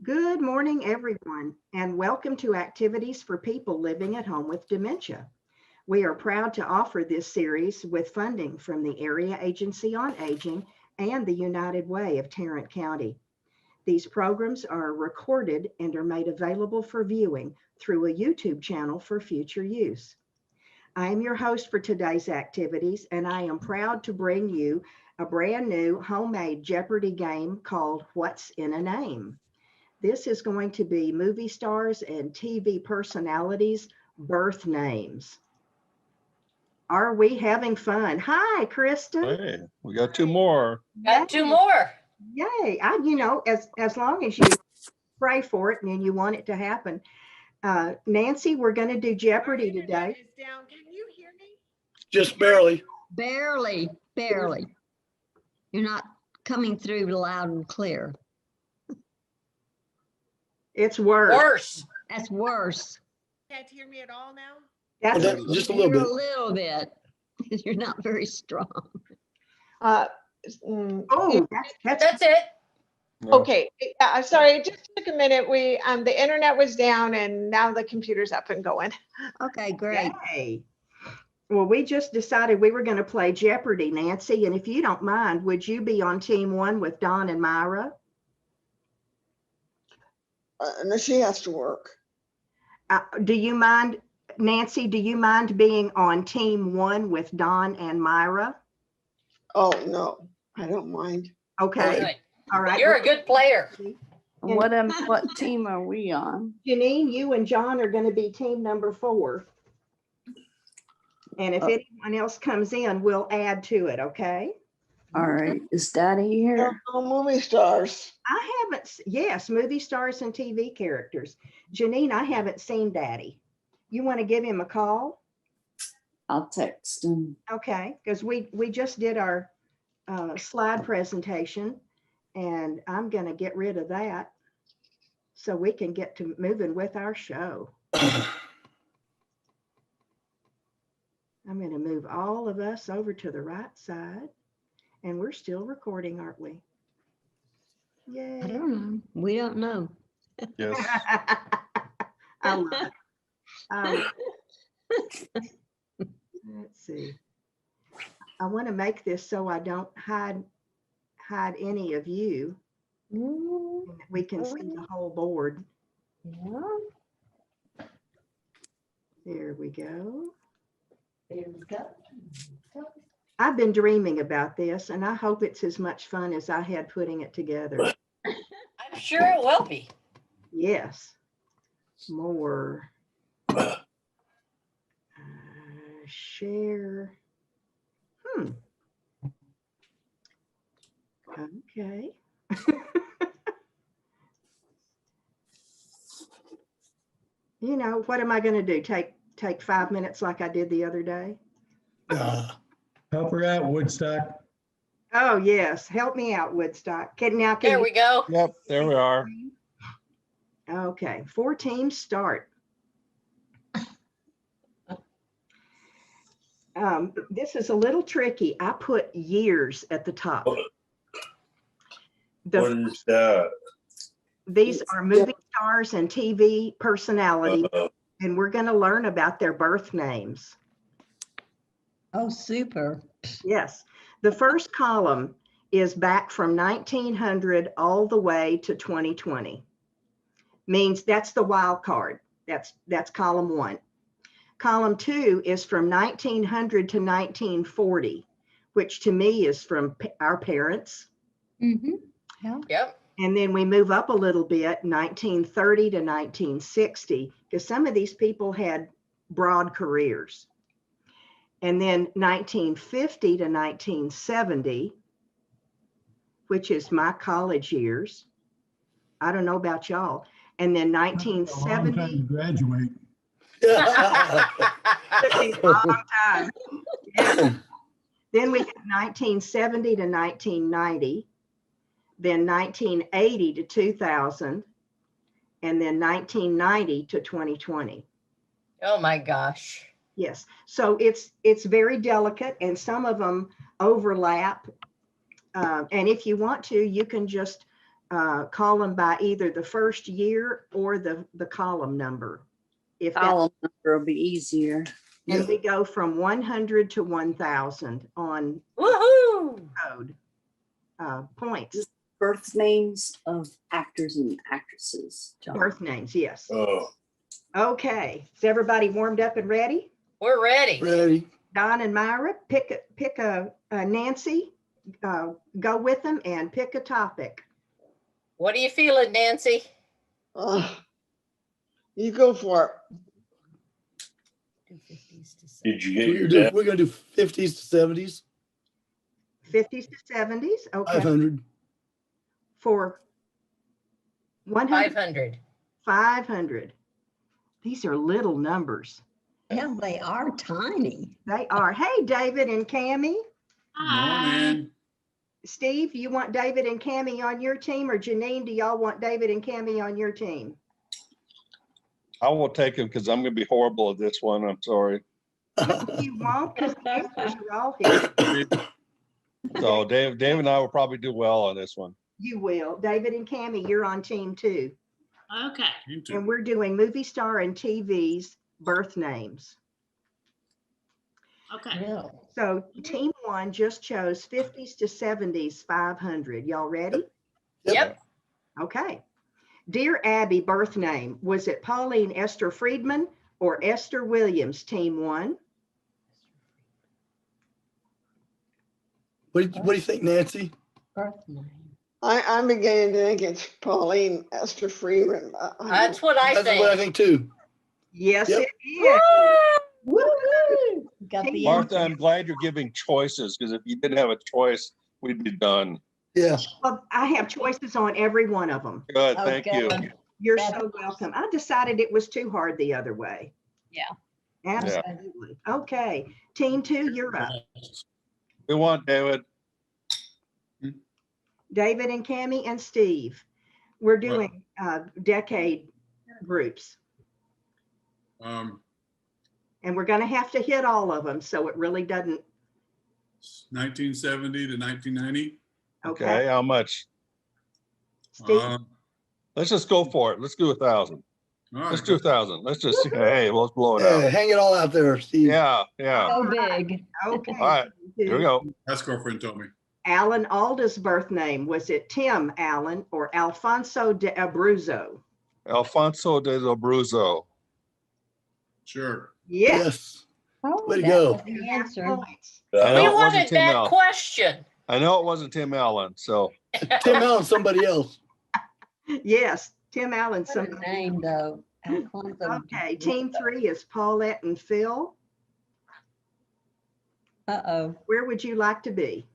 Good morning, everyone, and welcome to Activities for People Living at Home with Dementia. We are proud to offer this series with funding from the Area Agency on Aging and the United Way of Tarrant County. These programs are recorded and are made available for viewing through a YouTube channel for future use. I am your host for today's activities, and I am proud to bring you a brand new homemade Jeopardy game called What's in a Name? This is going to be movie stars and TV personalities' birth names. Are we having fun? Hi, Kristen. Hey, we got two more. Got two more. Yay. As long as you pray for it and you want it to happen. Nancy, we're going to do Jeopardy today. Down. Can you hear me? Just barely. Barely. You're not coming through loud and clear. It's worse. Worse. That's worse. Can't hear me at all now? That's Just a little You're bit. a little bit. You're not very strong. oh, That's it. No. Okay. I'm sorry. It just took a minute. The internet was down and now the computer's up and going. Okay, great. Yay. Well, we just decided we were going to play Jeopardy, Nancy. And if you don't mind, would you be on team one with Don and Myra? And then she has to work. Do you mind, Nancy, do you mind being on team one with Don and Myra? Oh, no, I don't mind. Okay. Good. All right. You're a good player. What team are we on? Janine, you and John are going to be team number 4. And if anyone else comes in, we'll add to it, okay? All right, is Daddy here? No movie stars. Yes, movie stars and TV characters. Janine, I haven't seen Daddy. You want to give him a call? I'll text him. Okay, because we just did our slide presentation, and I'm going to get rid of that so we can get to moving with our show. I'm going to move all of us over to the right side, and we're still recording, aren't we? Yay. I don't know. We don't know. Yes. I love it. Let's see. I want to make this so I don't hide any of you. We can see the whole board. Yeah. There we go. There we go. I've been dreaming about this, and I hope it's as much fun as I had putting it together. I'm sure it will be. Yes. More. Share. Okay. You know, what am I going to do? Take 5 minutes like I did the other day? Help her out, Woodstock. Oh, yes. Help me out, Woodstock. Can There we go. Yep, there we are. Okay, 4 teams start. This is a little tricky. I put years at the top. What is that? These are movie stars and TV personalities, and we're going to learn about their birth names. Oh, super. Yes. The first column is back from 1900 all the way to 2020. Means that's the wild card. That's column 1. Column 2 is from 1900 to 1940, which to me is from our parents. Mm-hmm. Yeah. Yep. And then we move up a little bit, 1930 to 1960, because some of these people had broad careers. And then 1950 to 1970, which is my college years. I don't know about y'all. And then A long time 1970. to graduate. Took me a long time. Yeah. Then we have 1970 to 1990, then 1980 to 2000, and then 1990 to 2020. Oh my gosh. Yes. So it's very delicate, and some of them overlap. And if you want to, you can just call them by either the first year or the column number. If that, Column number will be easier. and we go from 100 to 1,000 on Woohoo! code points. Birth names of actors and actresses. John. Birth names, yes. Oh, Okay, is everybody warmed up and ready? We're ready. ready. Don and Myra, pick a Nancy, go with them and pick a topic. What are you feeling, Nancy? You go for Did you We're gonna do 50s to 70s, 50s to 70s, okay, 500. for 100, 500. 500. These are little numbers. Yeah, they are tiny. They are. Hey, David and Cammie. Morning. Steve, you want David and Cammie on your team, or Janine, do y'all want David and Cammie on your team? I will take him because I'm going to be horrible at this one. I'm sorry. You won't, because the answers are all here. So Dave and I will probably do well on this one. You will. David and Cammie, you're on team 2. Okay. And we're doing movie star and TV's birth names. Okay. Really? So team 1 just chose 50s to 70s, 500. Y'all ready? Yep. Okay. Dear Abby birth name, was it Pauline Esther Friedman or Esther Williams, team 1? What do you think, Nancy? Birth name. I'm beginning to think it's Pauline Esther Freeman. That's what I That's what I think. think too. Yes, Yep. it is. Woo-hoo! Got the Martha, answer. I'm glad you're giving choices because if you didn't have a choice, we'd be done. Yeah. Well, I have choices on every one of them. Good, Oh, thank you. good. You're That's so welcome. I decided it was too hard the other way. Yeah. Absolutely. Okay. Team 2, you're up. We want David. David and Cammie and Steve. We're doing decade groups, Um, and we're going to have to hit all of them, so it really doesn't. 1970 to 1990. Okay. Okay, how much? Steve, Um, Let's just go for it. Let's do 1,000. all Let's right. do 1,000. Let's just, hey, let's blow it Yeah, out. hang it all out there, Steve. Yeah, yeah. So big. okay. All right, here we go. Ex-girlfriend told me. Alan Alda's birth name, was it Tim Allen or Alfonso de Abruzzo? Alfonso de Abruzzo. Sure. Yes. Yes. Oh, Way to that go. was the You have answer. points. I know We it wasn't wanted Tim that Allen. question. I know it wasn't Tim Allen, so Tim Allen, somebody else. Yes, Tim Allen. What a name, though. Alfonso. Okay, team 3 is Paulette and Phil. Uh-oh. Where would you like to be?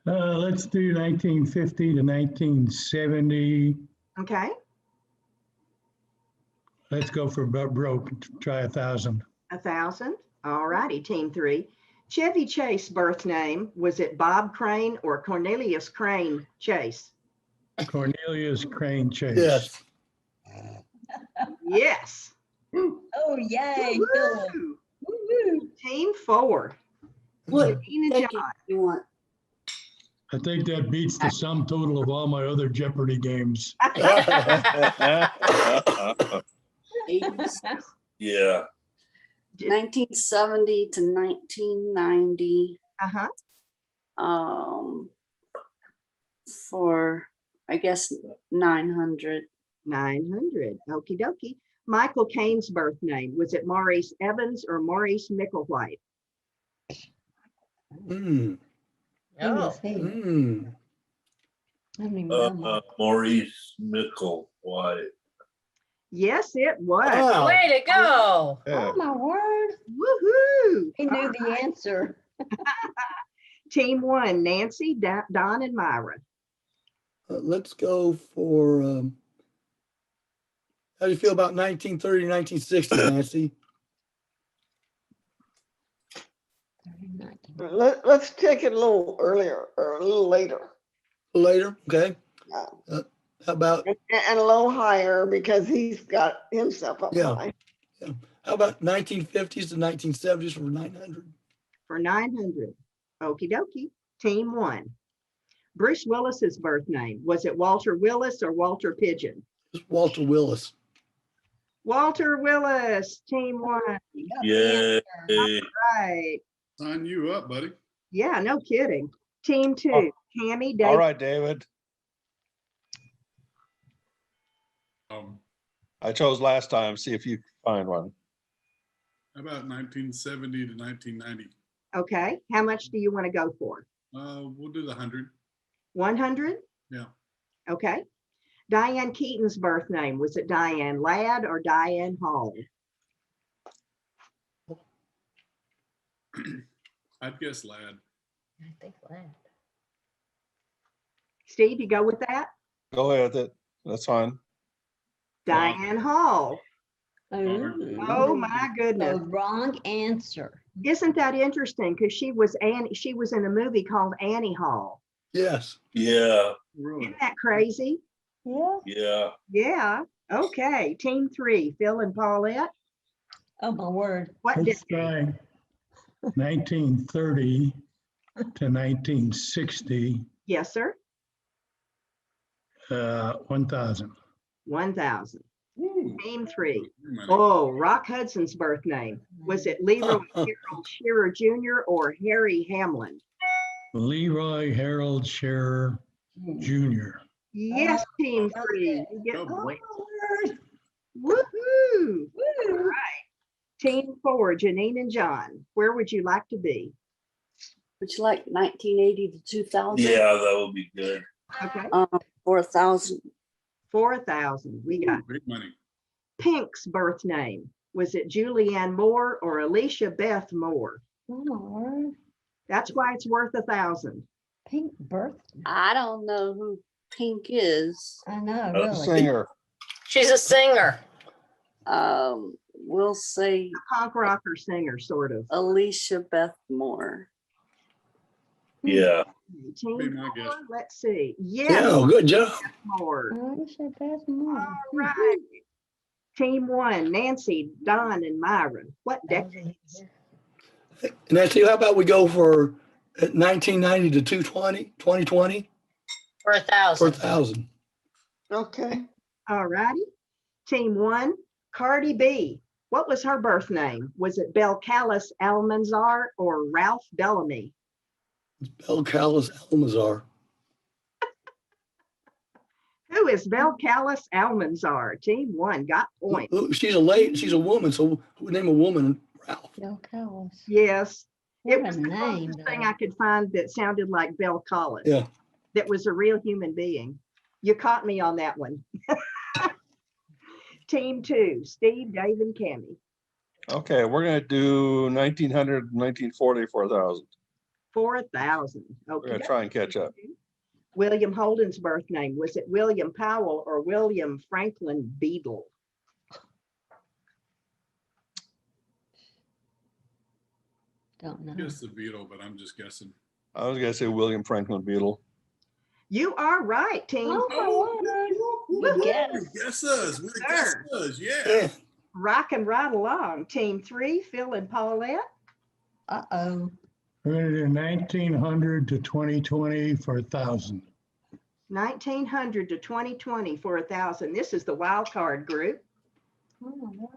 Let's do 1950 to 1970. Okay. Let's go for broke. Try 1,000. 1,000. All righty, team 3. Chevy Chase birth name, was it Bob Crane or Cornelius Crane Chase? Cornelius Crane Chase. Yes. Yes. Oh, yay. Philip. Woo-hoo. Woo-hoo. Team 4. What Janine and ticket John. you want? I think that beats the sum total of all my other Jeopardy games. 80s, yeah. 1970 to 1990. Uh-huh. For I guess 900. 900. Okie dokie. Michael Caine's birth name, was it Maurice Evans or Maurice Micklewhite? Mm, Who Oh, was he? mm. I don't even know. him. Maurice Micklewhite. Yes, it was. Wow. way to go. Yeah. Oh, my word. Woohoo. He knew All the right. answer. Team 1, Nancy, Don, and Myra. Let's go for, how do you feel about 1930 to 1960, Nancy? Let's take it a little earlier or a little later Later, okay? Yeah. How about, and a little higher because he's got himself up Yeah. high. how about 1950s to 1970s for 900? For 900. Okie dokie. Team 1. Bruce Willis's birth name, was it Walter Willis or Walter Pigeon? It's Walter Willis. Walter Willis, team one. Yay. Right. Sign you up, buddy. Yeah, no kidding. Team two, Oh. Tammy, All Dave. right, David. I chose last time. See if you can find one. How about 1970 to 1990? Okay, how much do you want to go for? We'll do the 100. 100? Yeah. Okay. Diane Keaton's birth name, was it Diane Ladd or Diane Hall? I'd guess lad. I think that. Steve, you go with that? Go ahead with it. That's fine. Diane Hall. Oh my goodness. The wrong answer. Isn't that interesting? Because she was in a movie called Annie Hall. Yes. Yeah, Really? Isn't that crazy? Yeah. yeah. Yeah. Okay. Team three, Phil and Paulette. Oh, my word. What did Let's try 1930 to 1960, Yes, sir. 1,000. 1,000. Team three. Money. Oh, Rock Hudson's birth name. Was it Leroy Harold Shearer Jr. or Harry Hamlin? Leroy Harold Scherer Jr. Yes, team three. You get Go, boy. points. Woohoo! All right. Team four, Janine and John. Where would you like to be? Would you like 1980 to 2000? Yeah, that would be good. Okay. For 1,000. 4,000. We got Big money. Pink's birth name. Was it Julianne Moore or Alicia Beth Moore? Oh, my word. That's why it's worth 1,000. Pink birth. I don't know who Pink is. I know, Oh, really. Singer. She's a singer. We'll say Punk rocker singer, sort of. Alicia Beth Moore. Yeah. Be Team my guess. four, let's see. Yeah, Yes, good job. Moore. Oh, she passed more. All right. Team one, Nancy, Don, and Myron. What decade? Nancy, how about we go for 1990 to 2020 For for 1,000. 1,000? Okay. All righty. Team one, Cardi B. What was her birth name? Was it Belcalis Almanzar or Ralph Bellamy? It's Bel Callis Almazar. Who is Belcalis Almanzar? Team one got points. Ooh, she's a lady. She's a woman. So who would name a woman Ralph? Bill Callis. Yes. It What was a the name, closest thing though. I could find that sounded like Belcalis. Yeah. That was a real human being. You caught me on that one. Team two, Steve, Dave, and Cammie. Okay, we're gonna do 1900, 1940 for 1,000. 4,000. We're Okay. gonna try and catch up. William Holden's birth name. Was it William Powell or William Franklin Beadle? Don't know. Guess the Beetle, but I'm just guessing. I was gonna say William Franklin Beadle. You are right, team. Oh, my word. Good guess. Guess us. We're the guess Sir. us. Yeah. Yeah. Rocking right along. Team three, Phil and Paulette. Uh-oh. We're going to do 1900 to 2020 for 1,000. 1900 to 2020 for 1,000. This is the wild card group. Oh, my word.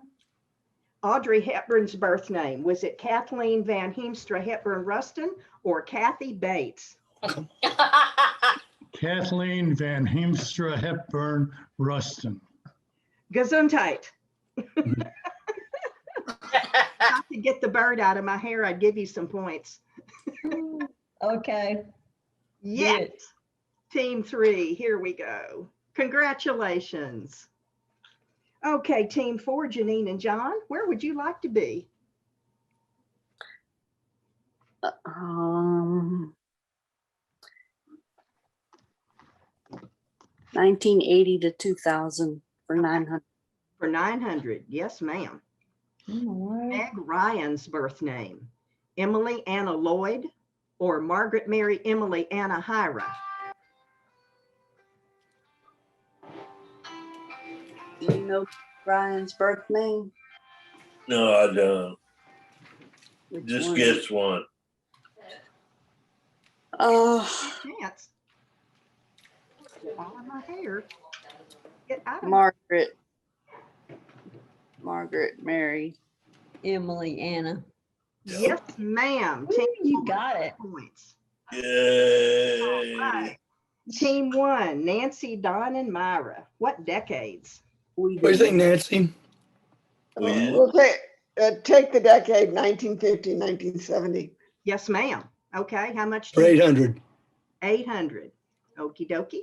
Audrey Hepburn's birth name. Was it Kathleen Van Heemstra Hepburn Rustin or Kathy Bates? Kathleen Van Heemstra Hepburn Rustin. Gesundheit. If I could get the bird out of my hair, I'd give you some points. Okay. Yes. Team three, here we go. Congratulations. Okay, team four, Janine and John, where would you like to be? 1980 to 2000 for 900. For 900, yes, ma'am. Oh, my word. Meg Ryan's birth name. Emily Anna Lloyd or Margaret Mary Emily Anna Hyra? Do you know Brian's birth name? No, I don't. Which Just one? guess one. Uh, Chance. All of my hair. Get out of Margaret, Mary. Emily, Anna. Yes, ma'am. Woo, you got it. Points. Yay. Right. Team 1, Nancy, Don, and Myra. What decades? We What do you think, did. Nancy? We- We'll take the decade 1950, 1970. Yes, ma'am. Okay, how much? For 800. 800. Okie dokie.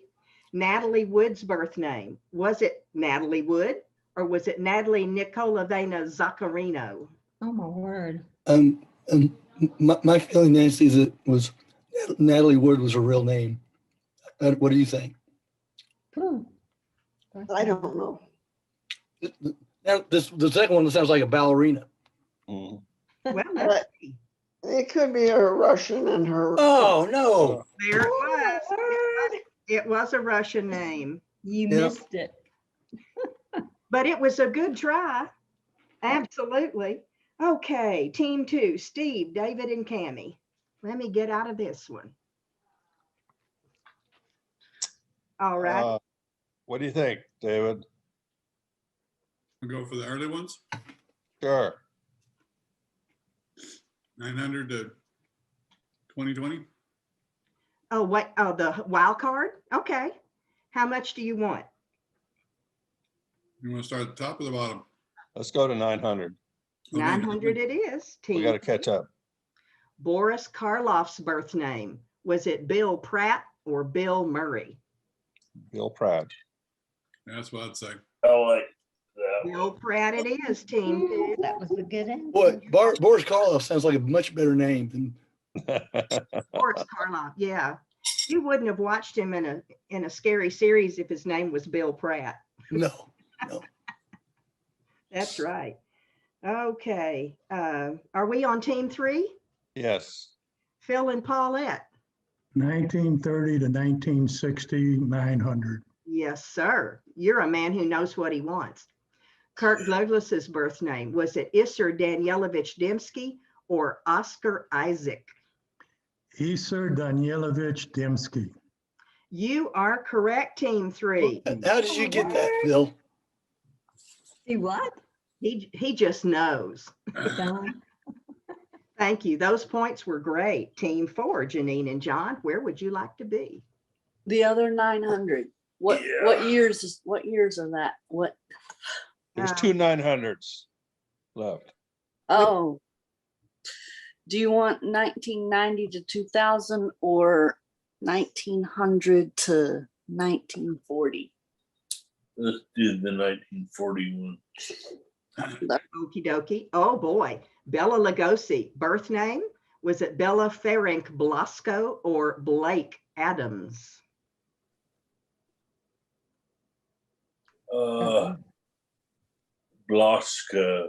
Natalie Wood's birth name. Was it Natalie Wood or was it Natalie Nicolavena Zaccarino? Oh, my word. My feeling, Nancy, is it was Natalie Wood was her real name. What do you think? Whew. I don't know. Now, the second one sounds like a ballerina. Mm. Well, let's see. It could be her Russian and her. Oh, no. There it was. It was a Russian name, You Yep. missed it. but it was a good try. Absolutely. Okay, team 2, Steve, David, and Cammie. Let me get out of this one. All right. What do you think, David? We'll go for the early ones, Sure. 900 to 2020. Oh, what? Oh, the wild card? Okay. How much do you want? You want to start at the top or the bottom? Let's go to 900. Okay. 900 it is. We Team got to catch up. Boris Karloff's birth name. Was it Bill Pratt or Bill Murray? Bill Pratt. That's what I'd say. I like that. Bill Pratt it is, team 2. That was a good answer. Boy, Boris Karloff sounds like a much better name than Boris Karloff, yeah. You wouldn't have watched him in a scary series if his name was Bill Pratt. no. That's right. Okay. Are we on team 3? Yes. Phil and Paulette. 1930 to 1960, 900. Yes, sir. You're a man who knows what he wants. Kirk Douglas's birth name. Was it Isser Danielovich Dembski or Oscar Isaac? Isar Danielovich Dembski. You are correct, team 3. How did you get that, Bill? See what? He just knows. Don? Thank you. Those points were great. Team 4, Janine and John, where would you like to be? The other 900. What years are that? What? There's 2 900s left. Oh. Do you want 1990 to 2000 or 1900 to 1940? Let's do the 1941. Okie dokie. Oh boy. Bella Lugosi, birth name? Was it Bella Ferenc Blasco or Blake Adams? Blaska.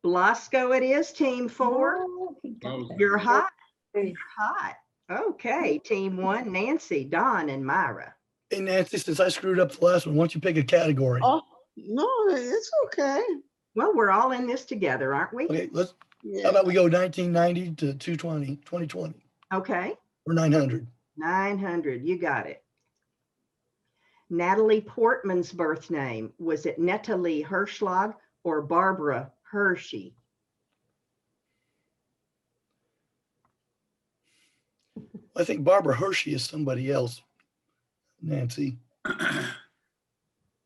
Blasco it is, team 4. Oh, he got Oh, it. You're hot. Okay. You're hot. Okay, team 1, Nancy, Don, and Myra. Hey, Nancy, since I screwed up the last one, why don't you pick a category? Oh, No, it's okay. Well, we're all in this together, aren't we? Okay, how Yeah. about we go 1990 to 2020, Okay, or 900? 900, you got it. Natalie Portman's birth name. Was it Natalie Hirschlag or Barbara Hershey? I think Barbara Hershey is somebody else, Nancy.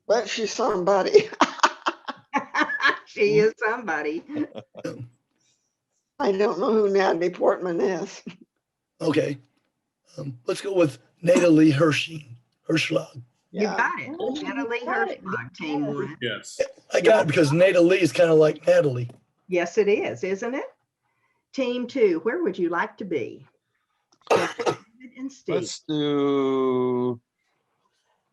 But she's somebody. She is somebody. I don't know who Natalie Portman is. Okay, let's go with Natalie Hirschlag. You Yeah. got it. Oh, you Natalie got it. Hirschlag, team 1. yes. I got it because Natalie is kind of like Natalie. Yes, it is, isn't it? Team 2, where would you like to be? David and Steve. Let's do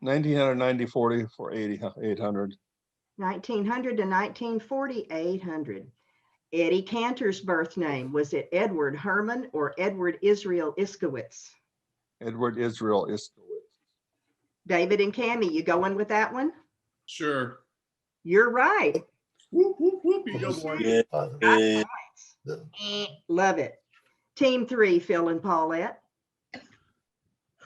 1990 40 for 800. 1900 to 1940, 800. Eddie Cantor's birth name. Was it Edward Herman or Edward Israel Iskowitz? Edward Israel Iskowitz. David and Cammie, you going with that one? Sure. You're right. Whoop, whoop, whoop. You go, boy. Yeah. Uh, Love it. Team 3, Phil and Paulette.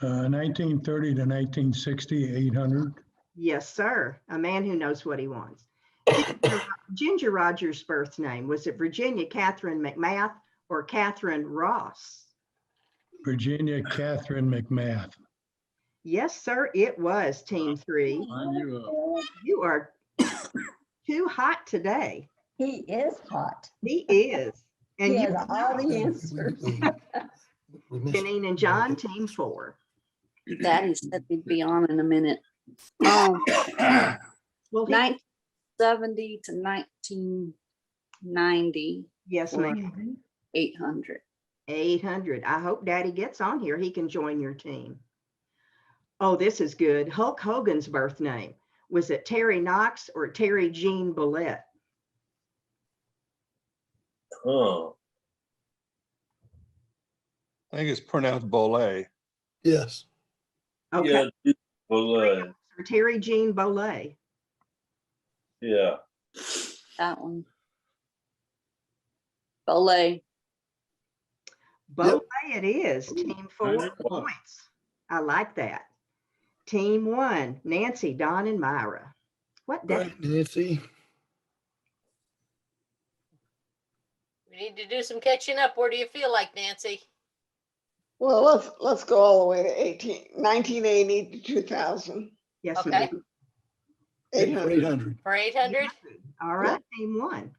1930 to 1960, 800. Yes, sir. A man who knows what he wants. Ginger Rogers' birth name, was it Virginia Catherine McMath or Catherine Ross? Virginia Catherine McMath. Yes, sir, it was team 3. Line you up. You are too hot today. He is hot. He is. And He you, has all the answers. We missed- Janine and John, team 4. Daddy said he'd be on in a minute. Well, he, 1970 to 1990, yes, ma'am. 800. 800. I hope Daddy gets on here. He can join your team. Oh, this is good. Hulk Hogan's birth name. Was it Terry Knox or Terry Jean Bullitt? Huh. I think it's pronounced Bolay. Yes. Okay. Yeah. Well, Or Terry Jean Bolay. yeah. That one. Belay. Bolay it is. Team 4 Nice. points. I like that. Team 1, Nancy, Don, and Myra. What All day? right, Nancy. We need to do some catching up. Where do you feel like, Nancy? Well, let's go all the way to 1980 to 2000. Yes, Okay. ma'am. 800. 800. For 800? All right, team 1.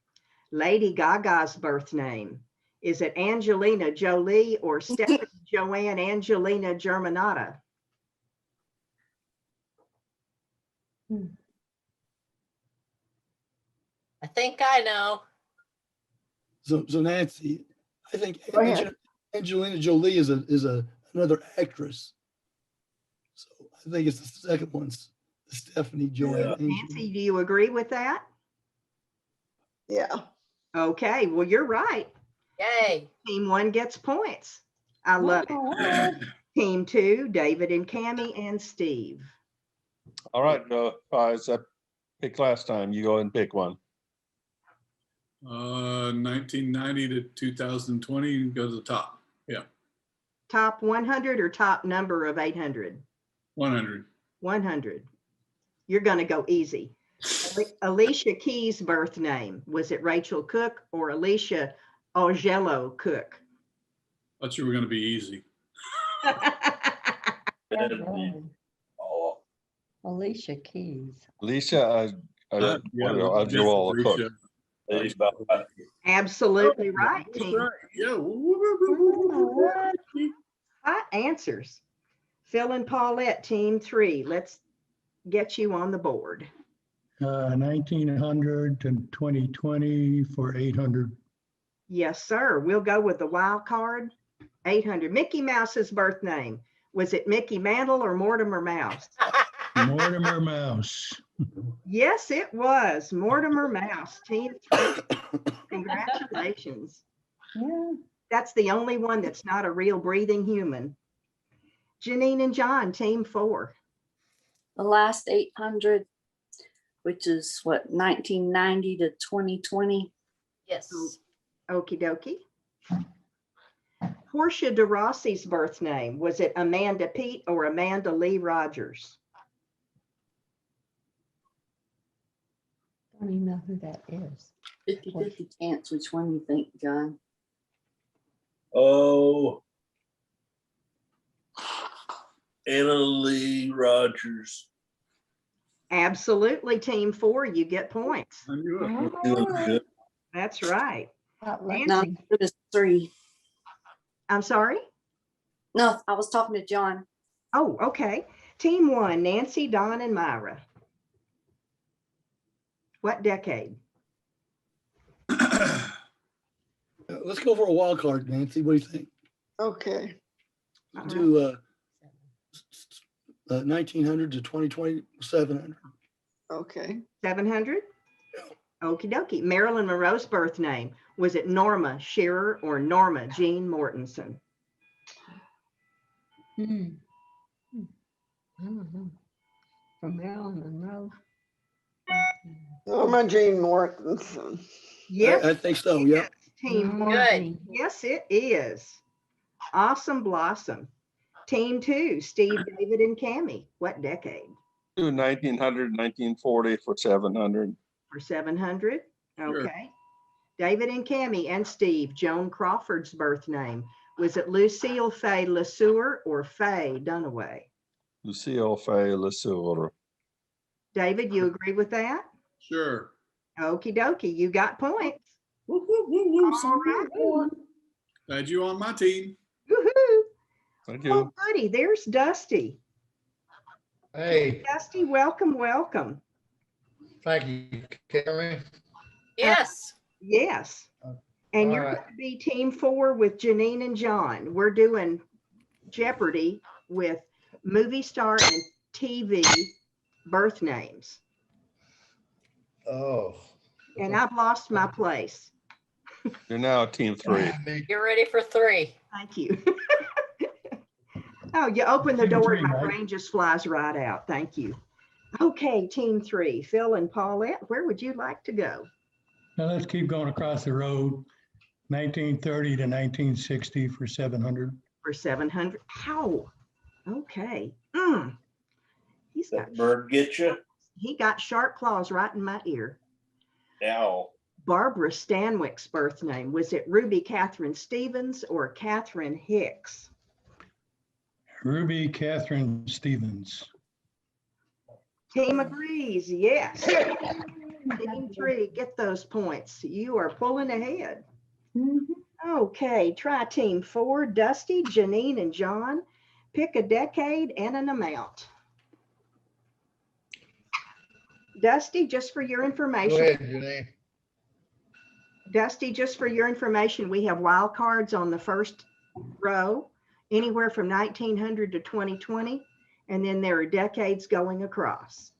Lady Gaga's birth name. Is it Angelina Jolie or Stephanie Joanne Angelina Germanata? I think I know. So Nancy, I think Go ahead. Angelina Jolie is another actress. So I think it's the second one's Stephanie Joanne. Nancy, do you agree with that? Yeah. Okay, well, you're right. Yay. Team 1 gets points. I love it. Team 2, David and Cammie and Steve. All right, guys, I picked last time. You go ahead and pick one. 1990 to 2020, go to the top. Yeah, Top 100 or top number of 800? 100. 100. You're going to go easy. Alicia Keys' birth name. Was it Rachel Cook or Alicia Ogello Cook? Thought you were going to be easy. Oh, Alicia Keys. Alicia, Ajawala Cook. Alicia. they about right. Absolutely right, That's team. right. Yeah. Hot answers. Phil and Paulette, team 3. Let's get you on the board. 1900 to 2020 for 800. Yes, sir. We'll go with the wild card. 800. Mickey Mouse's birth name. Was it Mickey Mantle or Mortimer Mouse? Mortimer Mouse. Yes, it was Mortimer Mouse, team 3. Congratulations. Yeah. That's the only one that's not a real breathing human. Janine and John, team 4. The last 800, which is what, 1990 to 2020. Yes. Okie dokie. Portia de Rossi's birth name. Was it Amanda Pete or Amanda Lee Rogers? Don't even know who that is. 50-50 chance. Which one you think, John? Oh, Anna Lee Rogers. Absolutely, team 4. You get points. I knew it. Doing good. That's right. Not as good as 3. I'm sorry? No, I was talking to John. Oh, okay. Team 1, Nancy, Don, and Myra. What decade? Let's go for a wild card, Nancy. What do you think? Okay. Do 1900 to 2020, 700. Okay. 700? Okie dokie. Marilyn Monroe's birth name. Was it Norma Shearer or Norma Jean Mortensen? I don't know. From Marilyn Monroe. Norma Jean Mortensen. Yes, I think so. Yeah. team 1. Good. Yes, it is. Awesome Blossom. Team 2, Steve, David, and Cammie. What decade? Do 1900, 1940 for 700. For 700? Sure. Okay. David and Cammie and Steve, Joan Crawford's birth name. Was it Lucille Fay LeSueur or Faye Dunaway? Lucille Fay LeSueur. David, you agree with that? Sure. Okie dokie, you got points. Woo, woo, woo, woo, All somebody right. won. Glad you on my team. Woohoo! Thank Oh, you. goody, there's Dusty. Hey, Dusty, welcome, welcome. thank you, Carrie. Yes. Yes. And All you're right. going to be team 4 with Janine and John. We're doing Jeopardy with movie star and TV birth names. Oh. And I've lost my place. You're now team 3. Get ready for 3. Thank you. Oh, you open the door and my Right. brain just flies right out. Thank you. Okay, team 3, Phil and Paulette, where would you like to go? Now let's keep going across the road. 1930 to 1960 for 700. For 700. Ow. Okay. He's got That bird get you? he got sharp claws right in my ear. Now, Barbara Stanwyck's birth name. Was it Ruby Catherine Stevens or Catherine Hicks? Ruby Catherine Stevens. Team agrees. Yes. Team 3, get those points. You are pulling ahead. Okay, try team 4, Dusty, Janine, and John. Pick a decade and an amount. Dusty, just for your Go information. ahead, Janine. Dusty, just for your information, we have wild cards on the first row, anywhere from 1900 to 2020, and then there are decades going across.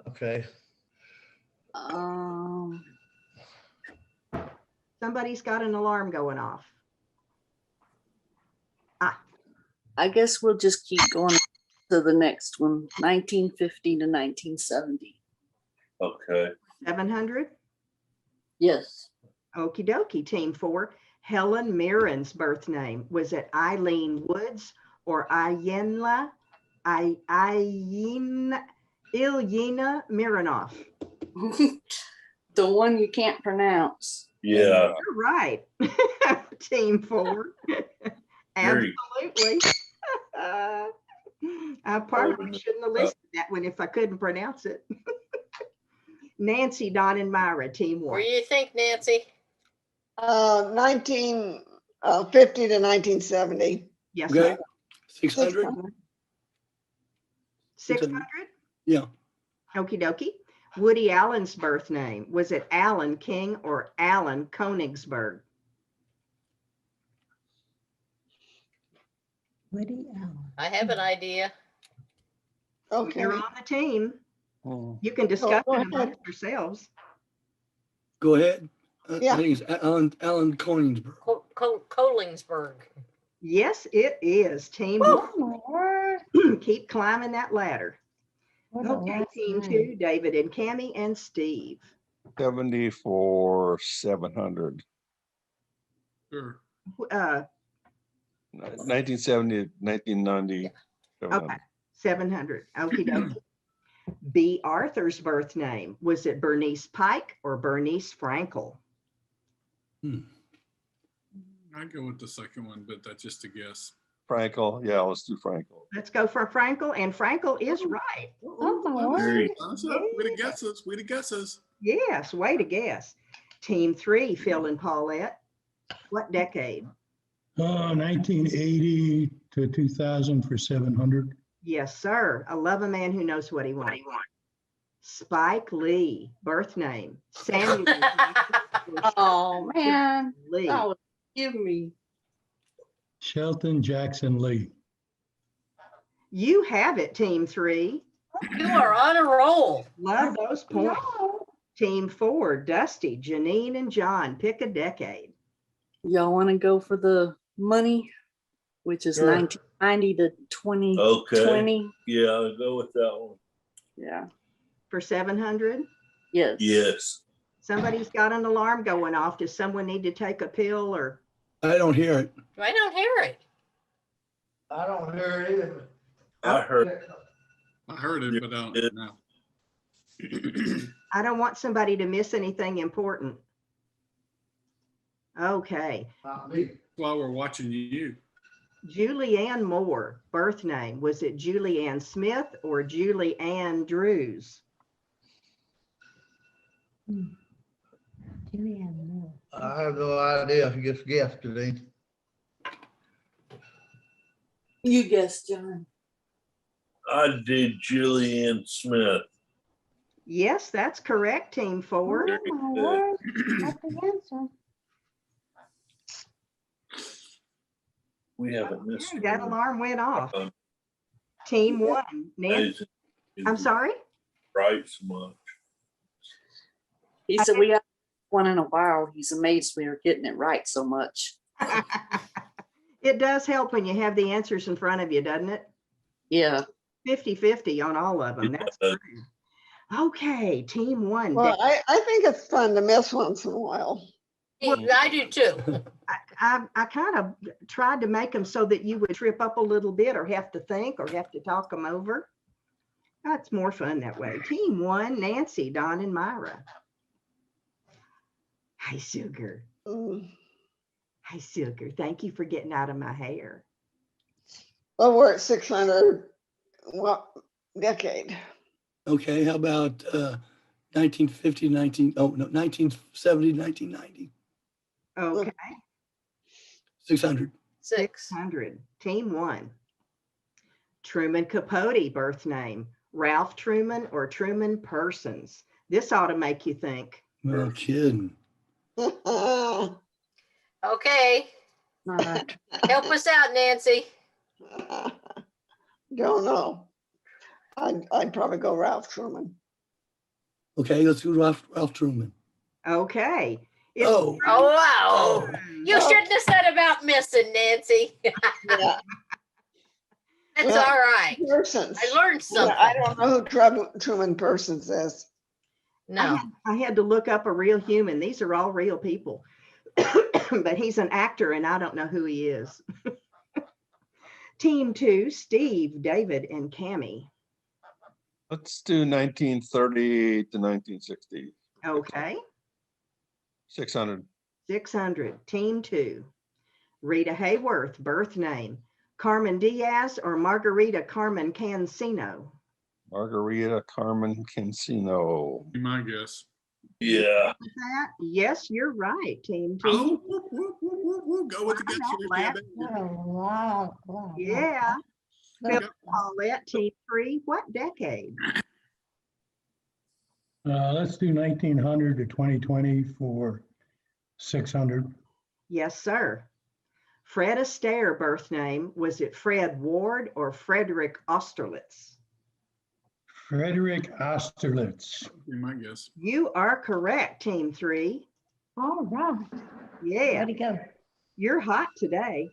Okay. Somebody's got an alarm going off. I guess we'll just keep going to the next one, 1950 to 1970. okay. 700? Yes. Okie dokie, team 4. Helen Mirren's birth name. Was it Eileen Woods or Ilyena Mironoff? The one you can't pronounce. Yeah. You're right. Team 4. Very- Absolutely. I probably shouldn't have listed that one if I couldn't pronounce it. Nancy, Don, and Myra, team Where 1. do you think, Nancy? 1950 to 1970. Yes, Okay, sir. 600? 600? Yeah, Okie dokie. Woody Allen's birth name. Was it Alan King or Alan Konigsberg? Woody Allen. I have an idea. Okay. You're on the team. Hmm. You can discuss go it ahead. amongst yourselves. go ahead. Yeah. I think it's Alan Koningsberg. Kolingsberg. Yes, it is. Team Oh, my word. 1. Keep climbing that ladder. What a Okay, last team name. 2, David and Cammie and Steve. 70 for 700. Sure. 1970 to 1990. 700. Okay, 700. Okie dokie. B. Arthur's birth name. Was it Bernice Pike or Bernice Frankel? I'd go with the second one, but that's just a guess. Frankel. Yeah, let's do Frankel. Let's go for Frankel, and Frankel is right. Oh, my word. Very- Thumbs up. Way to guesses. Way to guesses. Yes, way to guess. Team 3, Phil and Paulette. What decade? 1980 to 2000 for 700. Yes, sir. I love a man who knows what he wants. Spike Lee, birth name. Samuel Oh, man. Lee. Oh, give me. Shelton Jackson Lee. You have it, Team 3. You are on a roll. Love those points. Team 4, Dusty, Janine, and John. Pick a decade. Y'all want to go for the money, which is Sure. 1990 to 2020? Okay. Yeah, I'll go with that one. Yeah. For 700. Yes. Yes. Somebody's got an alarm going off. Does someone need to take a pill or? I don't hear it. I don't hear it. I don't hear it either. I heard I heard it, but I don't know. I don't want somebody to miss anything important. Okay. Not me. While we're watching you. Julianne Moore, birth name. Was it Julianne Smith or Julie Ann Drews? I have no idea. Just guess, Janine. You guessed, John. I did Julianne Smith. Yes, that's correct, Team 4. Very good. We haven't missed. Okay, that one. alarm went off. Um, Team 1, Nancy. Amazing. I'm sorry? Right so much. He said we got one in a while. He's amazed we are getting it right so much. It does help when you have the answers in front of you, doesn't it? Yeah. 50-50 on all of them. It That's does. true. Okay, Team 1. Well, I think it's fun to miss once in a while. I do too. I kind of tried to make them so that you would trip up a little bit or have to think or have to talk them over. That's more fun that way. Team 1, Nancy, Don, and Myra. Hi, Sugar. Mm. Hi, Sugar. Thank you for getting out of my hair. Well, we're at 600, what decade? Okay, how about 1950, 1970, 1990, Okay, 600. 6. 600. Team 1. Truman Capote, birth name. Ralph Truman or Truman Persons. This ought to make you think. No kidding. Okay, Not help us out, Nancy. Don't know. I'd probably go Ralph Truman. Okay, let's do Ralph Truman. Okay. It's Oh. Oh, wow. Truman. You shouldn't have said about missing, Nancy. Yeah. That's Well, all right. Persons. I learned something. I don't know who Truman Persons is. No. I had to look up a real human. These are all real people. But he's an actor and I don't know who he is. Team 2, Steve, David, and Cammie. Let's do 1930 to 1960. Okay. 600. 600. Team 2. Rita Hayworth, birth name. Carmen Diaz or Margarita Carmen Cancino? Margarita Carmen Cancino. Be my guess. Yeah. That? Yes, you're right, Team 2. Oh, whoop, whoop, whoop, whoop, whoop. Go with the guess. Wow, Yeah. Phil Okay. Paulette, Team 3. What decade? Let's do 1900 to 2020 for 600. Yes, sir. Fred Astaire, birth name. Was it Fred Ward or Frederick Austerlitz? Frederick Austerlitz. Be my guess. You are correct, Team 3. All right. Yeah, Way to go. you're hot today.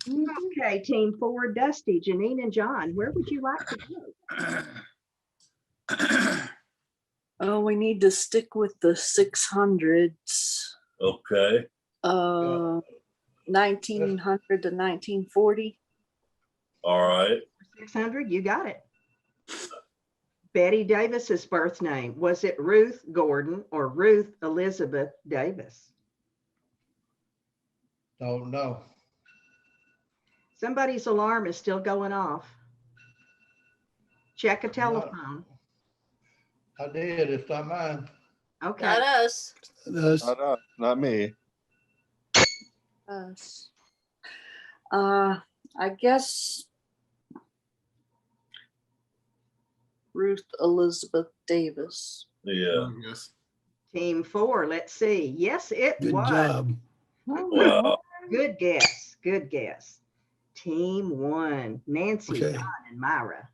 Okay, Team 4, Dusty, Janine, and John. Where would you like to go? Oh, we need to stick with the 600s. Okay. 1900 to 1940. All right. 600, you got it. Betty Davis's birth name. Was it Ruth Gordon or Ruth Elizabeth Davis? Don't know. Somebody's alarm is still going off. Check a telephone. I did. It's not mine. Okay. Not us. That's Not me. Us. I guess Ruth Elizabeth Davis. Yeah. My guess. Team 4, let's see. Yes, it good was. job. Wow. Good guess. Good guess. Team 1, Nancy, Okay. Don, and Myra.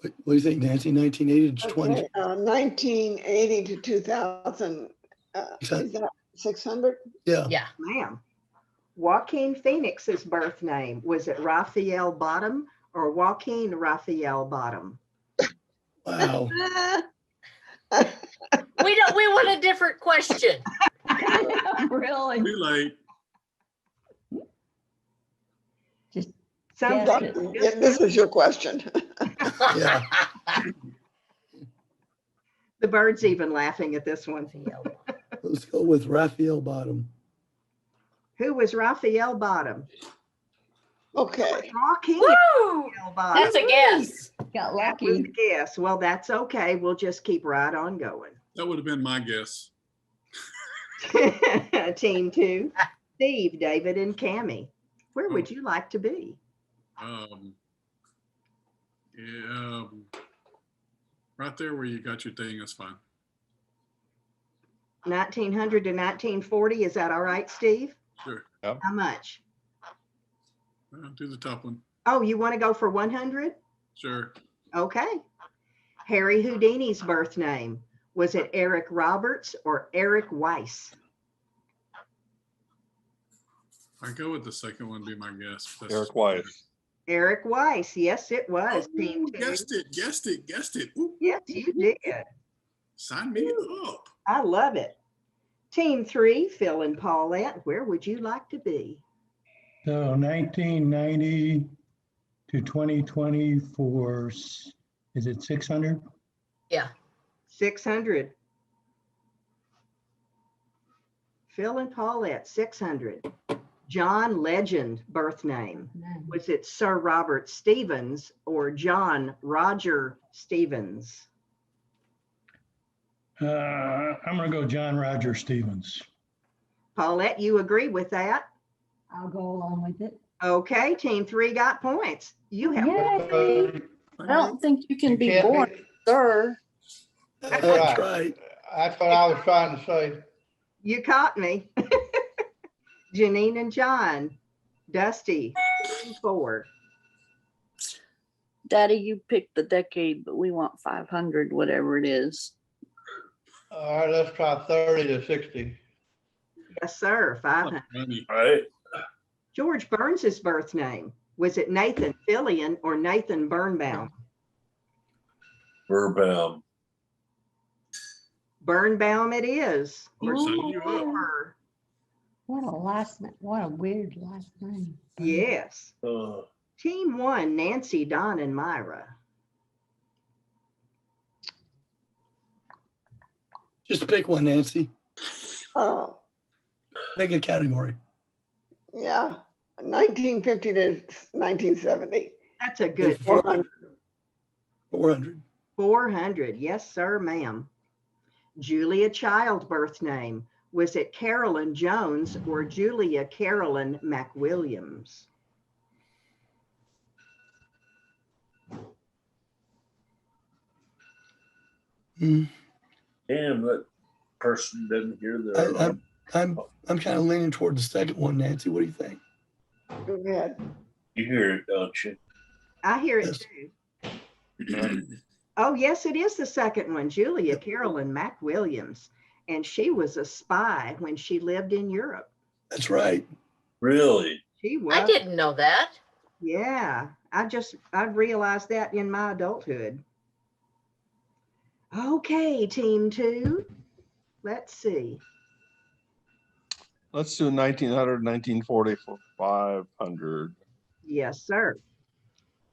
What do you think, Nancy? 1980 to 20? Okay, 1980 to 2000. Is that 600? Yeah. Yeah. Ma'am. Joaquin Phoenix's birth name. Was it Raphael Bottom or Joaquin Raphael Bottom? Wow. We want a different question. Really? Too late. Some Yes, things Done. just- Yeah, this is your question. Yeah. The bird's even laughing at this one. Let's go with Raphael Bottom. Who was Raphael Bottom? Okay. Rocky Woo! Raphael Bottom. That's a guess. got That was a lucky. guess. Well, that's okay. We'll just keep right on going. That would have been my guess. Team 2, Steve, David, and Cammie. Where would you like to be? Yeah, right there where you got your thing, that's fine. 1900 to 1940, is that all right, Steve? Sure. How much? Do the top one. Oh, you want to go for 100? Sure. Okay. Harry Houdini's birth name, was it Eric Roberts or Eric Weiss? I go with the second one, be my guess. That's- Eric Weiss. Eric Weiss, yes, it was. Team Ooh, 2. guessed it. Ooh, Yes, you did. sign me up. I love it. Team 3, Phil and Paulette, where would you like to be? So 1990 to 2020 for, is it 600? Yeah. 600. Phil and Paulette, 600. John Legend birth name. Was it Sir Robert Stevens or John Roger Stevens? I'm gonna go John Roger Stevens. Paulette, you agree with that? I'll go along with it. Okay, team 3 got points. You have I don't think you can You be can't born, sir. That's right. right. That's what I was trying to say. You caught me. Janine and John, Dusty, team 4. Daddy, you picked the decade, but we want 500, whatever it is. All right, let's try 30 to 60. Yes, sir, 500. Money. All right. George Burns's birth name, was it Nathan Fillion or Nathan Birnbaum? Verbaum. Birnbaum it is. For Sign you up. sure. What a last name. What a weird last name. Yes. Uh, Team 1, Nancy, Don, and Myra. Just pick one, Nancy. Oh, Pick a category. yeah. 1950 to 1970. That's a good 400. 400. 400. Yes, sir, ma'am. Julia Child birth name. Was it Carolyn Jones or Julia Carolyn McWilliams? Hmm. damn, that person didn't hear their. I'm kind of leaning toward the second one, Nancy. What do you think? Go ahead. You hear it, don't you? I hear it Yes. too. Oh, yes, it is the second one, Julia Carolyn Williams. McWilliams. And she was a spy when she lived in Europe. That's right. Really? She was. I didn't know that. Yeah, I realized that in my adulthood. Okay, team 2. Let's see. Let's do 1900, 1940 for 500. Yes, sir.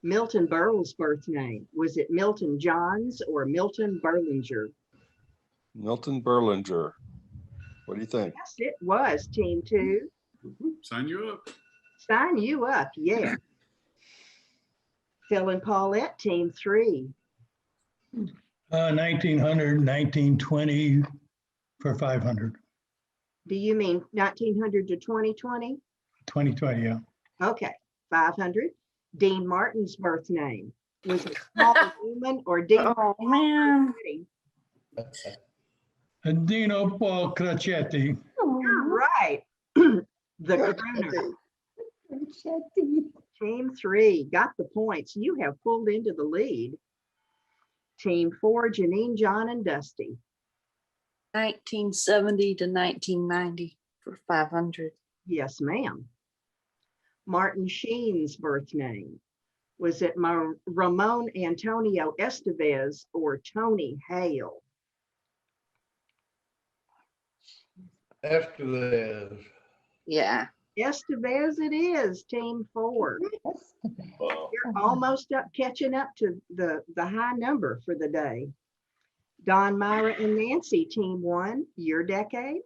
Milton Berle's birth name. Was it Milton Johns or Milton Berlinger? Milton Berlinger. What do you think? Yes, it was, team 2. Sign you up. Sign you up, yeah. Phil and Paulette, team 3. 1900, 1920 for 500. Do you mean 1900 to 2020? 2020, yeah. Okay, 500. Dean Martin's birth name. Was it Paul Newman or Dean? Oh, man. Dino Paul Cracetti. You're right. The Good. crooner. Team 3 got the points. You have pulled into the lead. Team 4, Janine, John, and Dusty. 1970 to 1990 for 500. Yes, ma'am. Martin Sheen's birth name. Was it Ramon Antonio Estevez or Tony Hale? Estevez. Yeah. Estevez it is, team 4. are almost up, catching up to the high number for the day. Don, Myra, and Nancy, team 1, your decade.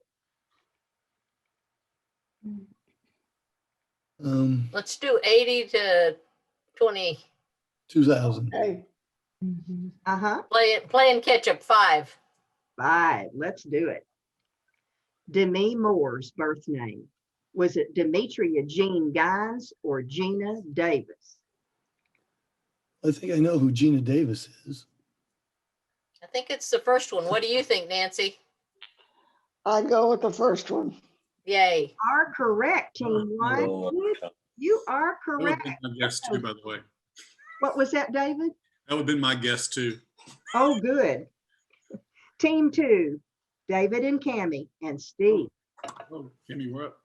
Let's do 80 to 20. 2000. Okay, Uh-huh. Playing catch up 5. 5. Let's do it. Demi Moore's birth name. Was it Demetria Jean Gines or Gina Davis? I think I know who Gina Davis is. I think it's the first one. What do you think, Nancy? I go with the first one. Yay. Are correct, team 1. Oh, You are That would have correct. been my guess too, by the way. What was that, David? That would have been my guess too. Oh, good. Team 2, David and Cammie and Steve. Oh, Kimmy, we're up.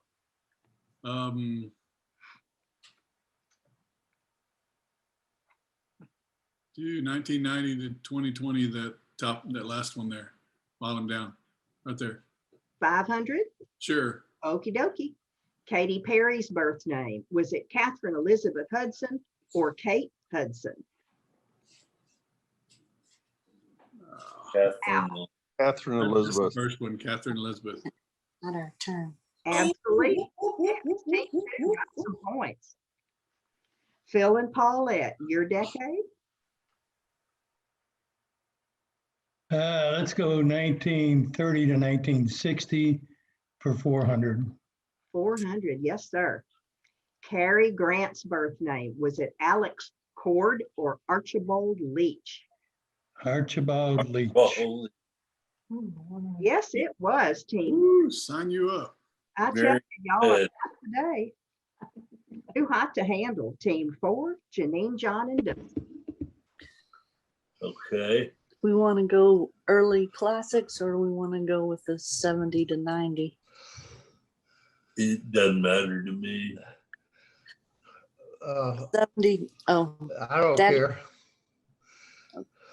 1990 to 2020, that last one there, bottom down, right there. 500. Sure. Okie dokie. Katy Perry's birth name. Was it Catherine Elizabeth Hudson or Kate Hudson? Catherine. Catherine That's Elizabeth. the first one, Catherine Elizabeth. Not our turn. Absolutely. Yes, team 2 got some points. Phil and Paulette, your decade. Let's go 1930 to 1960 for 400. 400. Yes, sir. Cary Grant's birth name. Was it Alex Cord or Archibald Leach? Archibald Leach. Well, Yes, it was, team. Ooh, sign you up. I tell Very you, y'all are good. hot today. Too hot to handle. Team 4, Janine, John, and Dusty. Okay. We want to go early classics or we want to go with the 70 to 90? It doesn't matter to me. 70. Oh, I don't Dad- care.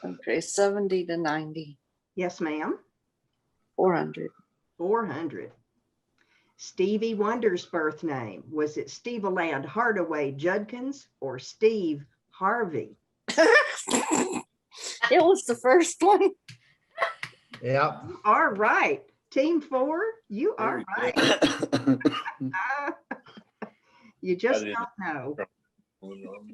okay. 70 to 90. Yes, ma'am. 400. 400. Stevie Wonder's birth name. Was it Steveland Hardaway Judkins or Steve Harvey? It was the first one. Yeah. You are right. Team 4, you are Very right. You just didn't- don't know.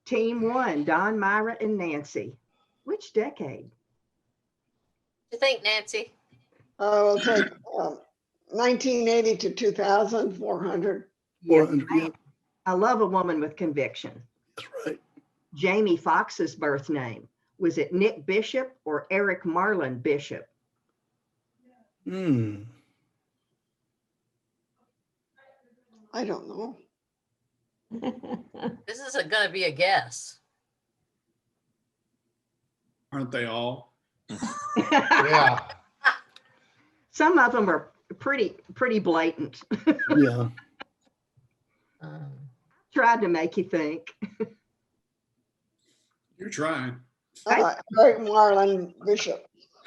Team 1, Don, Myra, and Nancy. Which decade? What do you think, Nancy? I will take 1980 to 2000, 400. Yes, 400, ma'am. yeah. I love a woman with conviction. That's right. Jamie Foxx's birth name. Was it Nick Bishop or Eric Marlon Bishop? I don't know. This is going to be a guess. Aren't they all? Yeah. Some of them are pretty blatant. Yeah. Tried to make you think. You're trying. Eric Marlon Bishop.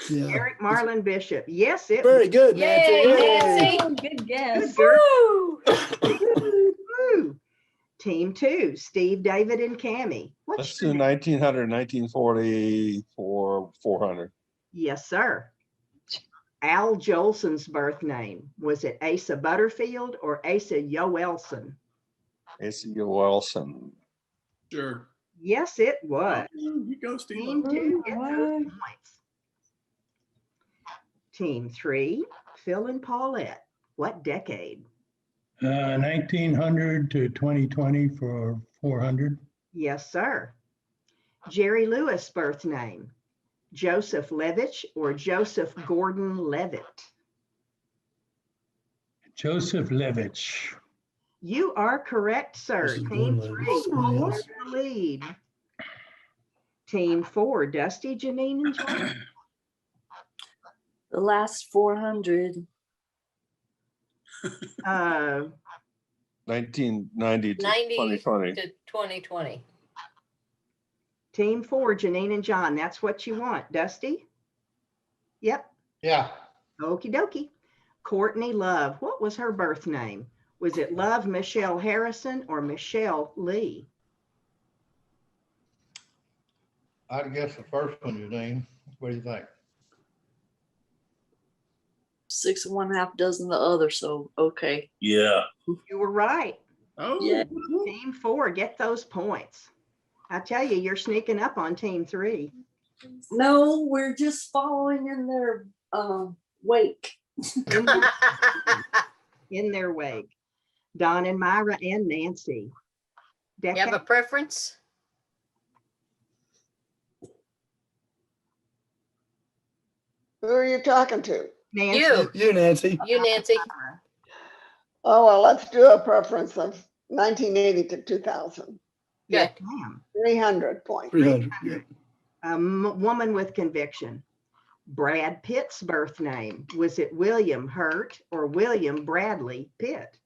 Yeah. Eric Marlon Bishop. Yes, it Very good, Yay, Nancy. Nancy. Oh, good guess. Woo! Woo. Team 2, Steve, David, and Cammie. Let's What's do your name? 1900, 1940 for 400. Yes, sir. Al Jolson's birth name. Was it Asa Butterfield or Asa Yoelson? A.C. Wilson. Sure. Yes, it was. You go, Steve. Team 2 gets those points. Team 3, Phil and Paulette. What decade? 1900 to 2020 for 400. Yes, sir. Jerry Lewis' birth name. Joseph Levitch or Joseph Gordon Levitt? Joseph Levitch. You are correct, sir. Joseph Team Gordon 3, Levitt, holds yes. the lead. Team 4, Dusty, Janine, and John. The last 400. 1990 to 90 2020. to 2020. Team 4, Janine and John. That's what you want, Dusty? Yep. Yeah. Okie dokie. Courtney Love. What was her birth name? Was it Love Michelle Harrison or Michelle Lee? I'd guess the first one, Janine. What do you think? 6 of one, half dozen the other, so, okay. Yeah. You were right. Oh, Yeah. Team 4, get those points. I tell you, you're sneaking up on team 3. No, we're just following in their wake. In their wake. Don and Myra and Nancy. You have a Decade? preference? Who are you talking to? Nancy. You, You, Nancy. you, Nancy. Oh, well, let's do a preference of 1980 to 2000. Yes, Good. ma'am. 300 points. 300. Yeah. A woman with conviction. Brad Pitt's birth name. Was it William Hurt or William Bradley Pitt?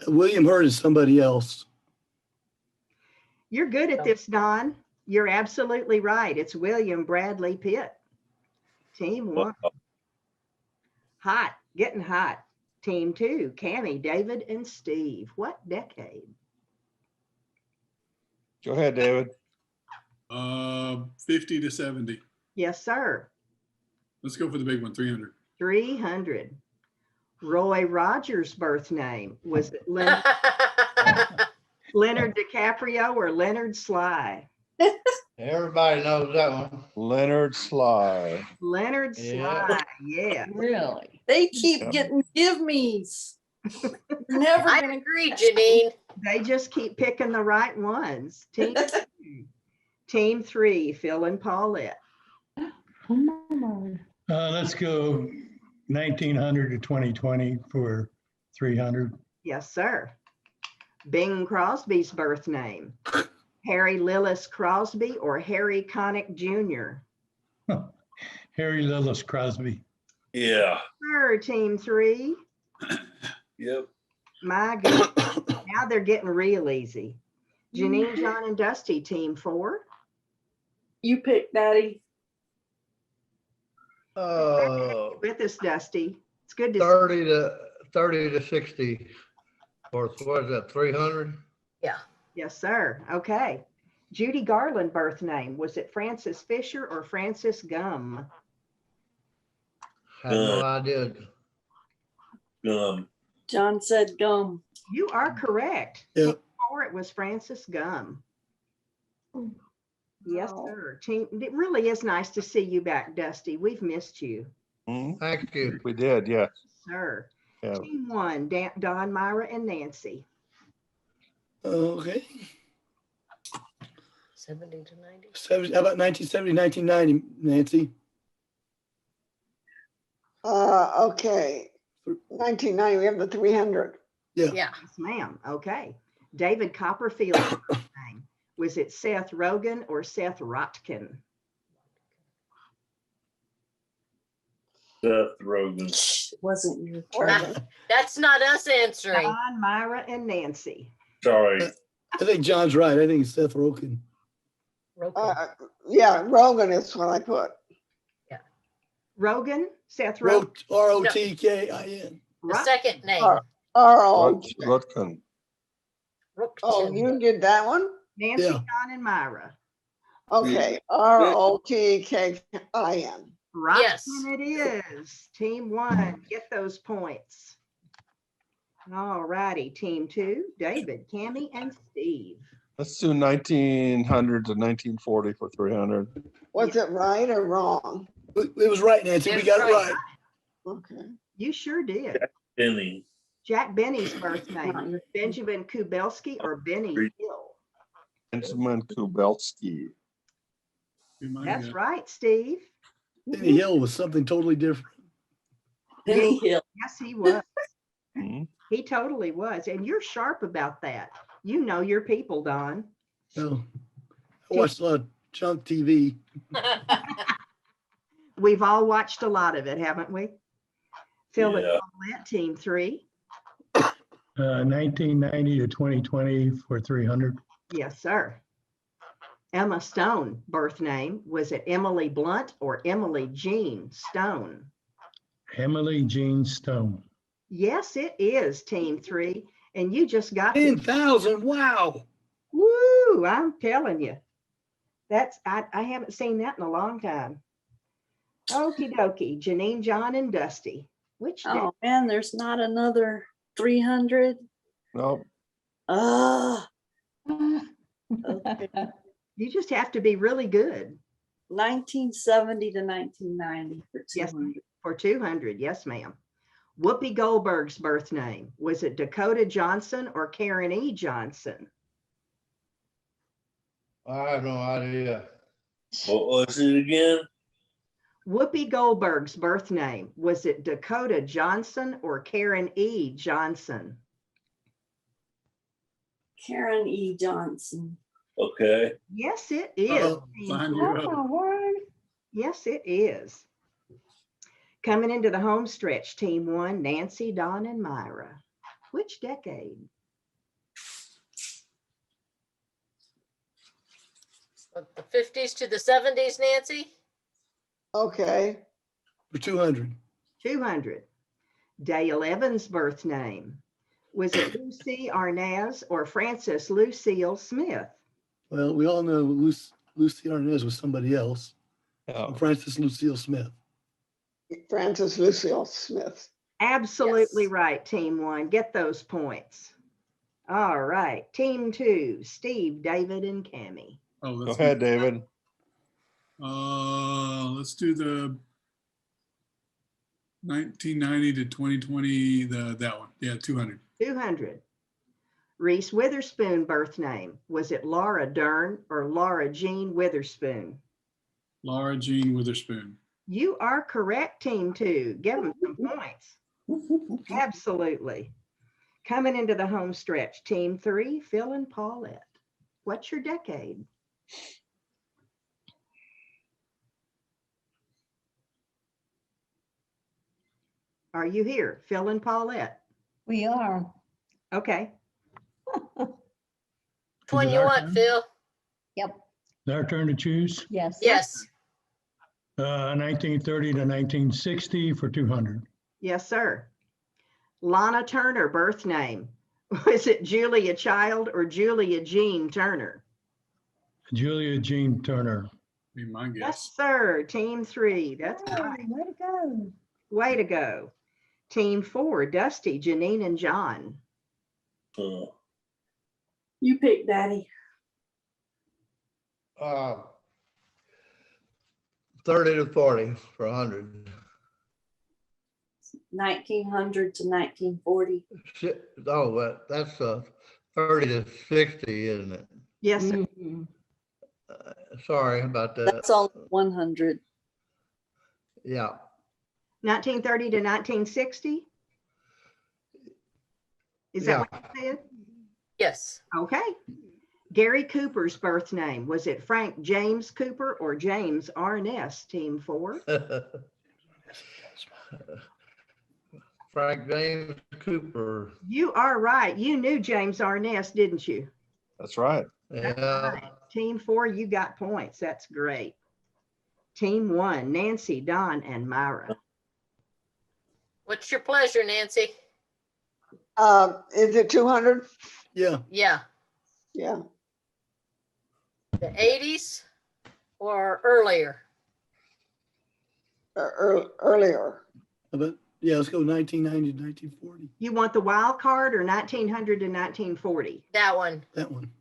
William Hurt is somebody else. You're good at this, Don. You're absolutely right. It's William Bradley Pitt. Team 1. Hot, getting hot. Team 2, Cammie, David, and Steve. What decade? Go ahead, David. 50 to 70. Yes, sir. Let's go for the big one, 300. 300. Roy Rogers' birth name. Was it Leonard DiCaprio or Leonard Sly? Everybody knows that one. Leonard Sly. Leonard Yeah. Sly, yeah. Really? They keep Yeah. getting give-me's. You're never I gonna agree, Janine. They just keep picking the right ones. Team 2. Team 3, Phil and Paulette. Let's go 1900 to 2020 for 300. Yes, sir. Bing Crosby's birth name. Harry Lillis Crosby or Harry Connick Jr.? Harry Lillis Crosby. Yeah. Sir, team 3. Yep. My goodness. Now they're getting real easy. Janine, John, and Dusty, team 4. You pick, Daddy. With us, Dusty. It's good to see 30 to 60. Or what is that, 300? Yeah. Yes, sir. Okay. Judy Garland birth name. Was it Francis Fisher or Francis Gum? Have no idea. John said gum. You are correct. Yep. Before it was Francis Gum. Yes, Wow. sir. Team, it really is nice to see you back, Dusty. We've missed you, Mhm. Thank you. We did, yeah. sir. Yeah. Team 1, Don, Myra, and Nancy. Okay. 70 to 90. How about 1970, 1990, Nancy? Okay. 1990, we have the 300. Yeah. Yes, ma'am. Okay. David Copperfield's birth name. Was it Seth Rogen or Seth Rotkin? Seth Rogen. It wasn't your Rogen. turn. That's not us answering. Don, Myra, and Nancy. Sorry. I think John's right. I think it's Seth Rogen. Roku. Yeah, Rogan is what I put. Rogan? Seth Rogen? Rotkin. The second name. R-O. Rutkin. Oh, you did that one? Nancy, Yeah. Don, and Myra. Okay, R-O-T-K-I-N. Rotkin Yes. it is. Team 1, get those points. All righty. Team 2, David, Cammie, and Steve. Let's do 1900 to 1940 for 300. Was it right or wrong? It was right, Nancy. We got it right. Okay. You sure did. Benny. Jack Benny's birth name. Benjamin Kubelski or Benny Hill? Benjamin Kubelski. That's right, Steve. Benny Hill was something totally different. Benny Hill. Yes, he was. Mhm. He totally was. And you're sharp about that. You know your people, Don. So I watched a lot of junk TV. We've all watched a lot of it, haven't we? Phil and Yeah. Paulette, team 3. 1990 to 2020 for 300. Yes, sir. Emma Stone, birth name. Was it Emily Blunt or Emily Jean Stone? Emily Jean Stone. Yes, it is, Team 3. And you just got to 10,000, wow. Woo, I'm telling you. I haven't seen that in a long time. Okie dokie, Janine, John, and Dusty. Which day? Oh, man, there's not another 300. No, Ah, okay. You just have to be really good. 1970 to 1990 for Yes, 200. for 200. Yes, ma'am. Whoopi Goldberg's birth name. Was it Dakota Johnson or Karen E. Johnson? I have no idea. What was it again? Whoopi Goldberg's birth name. Was it Dakota Johnson or Karen E. Johnson? Karen E. Johnson. Okay. Yes, it is. Sign you up. Yes, it is. Coming into the home stretch, Team 1, Nancy, Dawn, and Myra. Which decade? The 50s to the 70s, Nancy? Okay. For 200. 200. Dale Evans' birth name. Was it Lucy Arnaz or Frances Lucille Smith? Well, we all know Lucy Arnaz was somebody else. oh, Francis Lucille Smith. Francis Lucille Smith. Absolutely Yes. right, Team 1. Get those points. All right. Team 2, Steve, David, and Cammie. Oh, go that's ahead, David. Let's do the 1990 to 2020, that one. Yeah, 200. 200. Reese Witherspoon birth name. Was it Laura Dern or Laura Jean Witherspoon? Laura Jean Witherspoon. You are correct, Team 2. Give them some points. Absolutely. Coming into the home stretch, Team 3, Phil and Paulette. What's your decade? Are you here, Phil and Paulette? We are. Okay. Which one it you our want, turn? Phil? Yep. It's our turn to choose. Yes. Yes. 1930 to 1960 for 200. Yes, sir. Lana Turner birth name. Was it Julia Child or Julia Jean Turner? Julia Jean Turner. Be my guess. Yes, sir. Team 3. That's Hey, right. way to go. Way to go. Team 4, Dusty, Janine, and John. You pick, Daddy. 30 to 40 for 100. 1900 to 1940. Shit, oh, that's 30 to 60, isn't it? Yes, sir. Mhm. Sorry about that. That's all 100. Yeah. 1930 to 1960? Is that what you said? Yes. Okay. Gary Cooper's birth name. Was it Frank James Cooper or James Arness, Team 4? Frank James Cooper. You are right. You knew James Arness, didn't you? That's right. That's Yeah. right. Team 4, you got points. That's great. Team 1, Nancy, Don, and Myra. What's your pleasure, Nancy? Is it 200? Yeah. Yeah. Yeah. The 80s or earlier? Earlier. But yeah, let's go 1990 to 1940. You want the wild card or 1900 to 1940? That one. That one.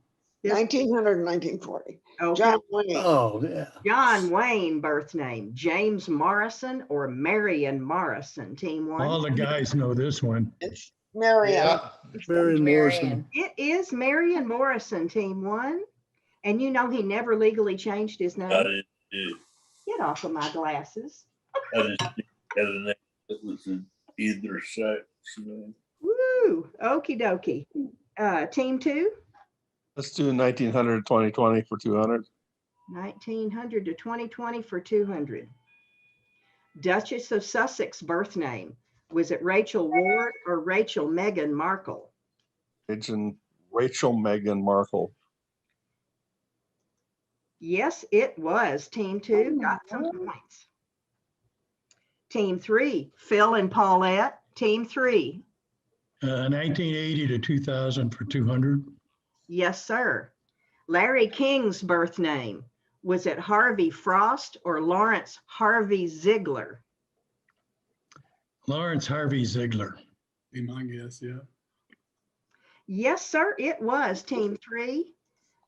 This- 1900 and 1940. Okay. John Wayne. Oh, yeah. John Wayne birth name. James Morrison or Marion Morrison, Team 1? All the guys know this one. It's Marion. Yeah. Marion Morrison. Marion. It is Marion Morrison, Team 1. And you know he never legally changed his I name. didn't do. Get off of my glasses. I just had a name that was in either sex. Man. Woo, okie dokie. Team 2, Let's do 1900 to 2020 for 200. 1900 to 2020 for 200. Duchess of Sussex birth name. Was it Rachel Ward or Rachel Meghan Markle? Agent Rachel Meghan Markle. Yes, it was. Team 2 got some points. Team 3, Phil and Paulette. Team 3. 1980 to 2000 for 200. Yes, sir. Larry King's birth name. Was it Harvey Frost or Lawrence Harvey Ziegler? Lawrence Harvey Ziegler. Be my guess, yeah. Yes, sir, it was Team 3.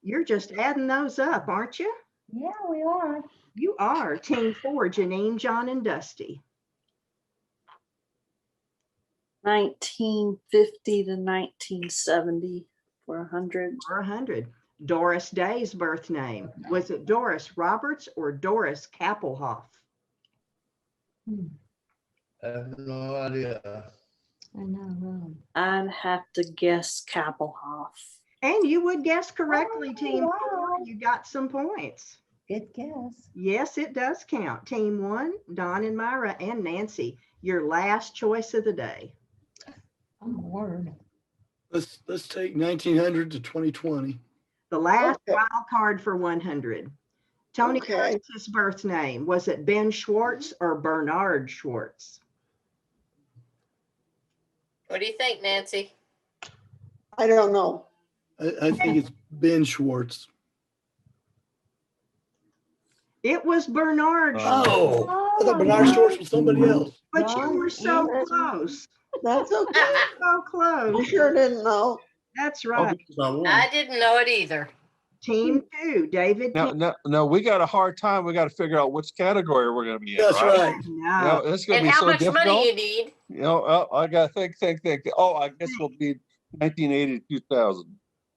You're just adding those up, aren't you? Yeah, we are. You are. Team 4, Janine, John, and Dusty. 1950 to 1970 for 100. For 100. Doris Day's birth name. Was it Doris Roberts or Doris Kappelhoff? I have no idea. I know, right? I'd have to guess Kappelhoff. And you would guess correctly, Oh, Team 4. wow. You got some points. Good guess. Yes, it does count. Team 1, Don and Myra and Nancy, your last choice of the day. Oh, my word. Let's take 1900 to 2020. The last Okay. wild card for 100. Tony Okay. Curtis's birth name. Was it Ben Schwartz or Bernard Schwartz? What do you think, Nancy? I don't know. I think it's Ben Schwartz. It was Bernard Schwartz, Oh, I thought Bernard Schwartz was somebody else. but you were so Darn. close. That's okay. So I close. sure didn't know. That's I'll right. guess by one. I didn't know it either. Team 2, David. No, we got a hard time. We got to figure out which category we're going to be in, That's right? right. You No. know, it's going to And be how so much money difficult. you need? You know, I got to think. Oh, I guess we'll be 1980 to 2000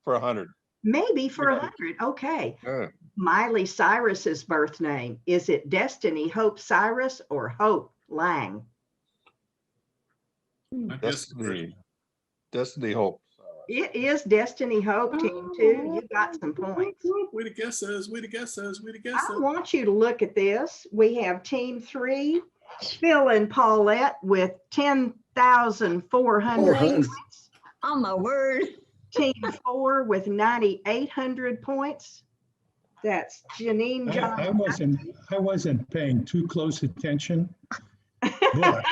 for 100. Maybe for 100. Okay. Yeah. Miley Cyrus's birth name. Is it Destiny Hope Cyrus or Hope Lang? I guess Destiny Hope. It is Destiny Hope, Team 2. You got some points. way to guess those, way to guess those, way to guess I those. want you to look at this. We have Team 3, Phil and Paulette with 10,400 400. points. Oh, my word. Team 4 with 9,800 points. That's Janine, John. I wasn't paying too close attention, but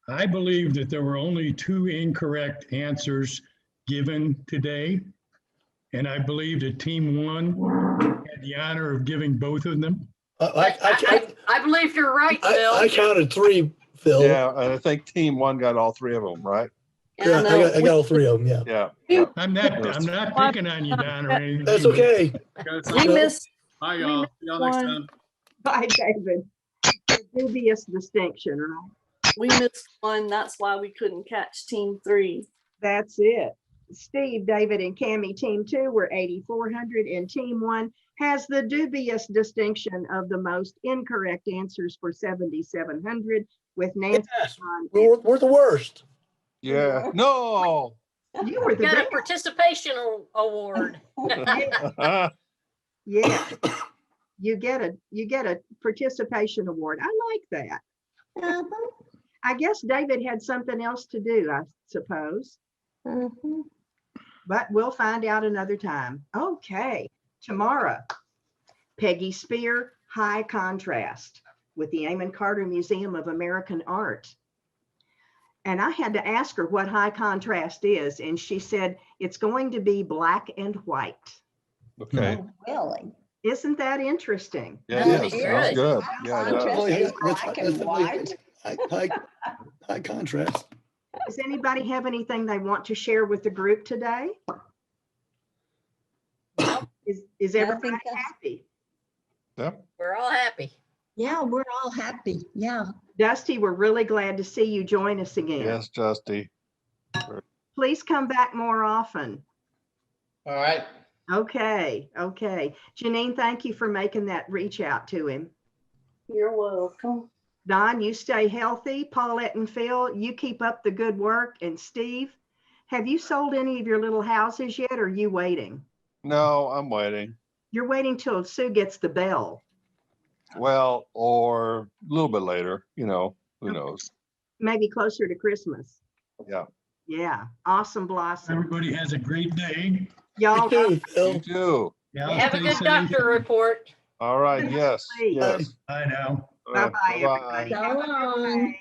I believe that there were only 2 incorrect answers given today. And I believe that Team 1 had the honor of giving both of them. I believe you're right, Bill. I counted 3, Phil. Yeah, and I think Team 1 got all 3 of them, right? Yeah, I got all 3 of them, yeah. Yeah. Yeah. I'm not picking on you, Don, or anything. That's okay. I got it We signed. missed, Hi, y'all. See y'all next one. time. Bye, David. Dubious distinction, right? we missed one. That's why we couldn't catch Team 3. That's it. Steve, David, and Cammie, Team 2 were 8,400, and Team 1 has the dubious distinction of the most incorrect answers for 7,700 with Nancy. Yes, on. we're the worst. Yeah. No. You were the Got a best. participation award. Yeah. You get a participation award. I like that. Uh-huh. I guess David had something else to do, I suppose. Uh-huh. But we'll find out another time. Okay, Tamara, Peggy Spear, High Contrast with the Amon Carter Museum of American Art. And I had to ask her what high contrast is, and she said it's going to be black and white. Okay. Oh, really? Isn't that interesting? Yeah, That's sounds good. good. Yeah, it does. Contrast. That's Black and white. high contrast. Does anybody have anything they want to share with the group today? Is everybody Nothing else. happy? Yeah. We're all happy. Yeah, we're all happy. Yeah. Dusty, we're really glad to see you join us again. Yes, Justy. Please come back more often. All right. Okay, okay. Janine, thank you for making that reach out to him. You're welcome. Don, you stay healthy. Paulette and Phil, you keep up the good work. And Steve, have you sold any of your little houses yet, or are you waiting? No, I'm waiting. You're waiting till Sue gets the bell. Well, or a little bit later, you know, who knows? Maybe closer to Christmas. Yeah. Yeah, awesome blossom. Everybody has a great day. Y'all, You too, Phil. You too. Yeah, Have a stay good safe. doctor report. All right. Yes. Please. Yes. I know. All right, Bye-bye, everybody. So Have a good long. day.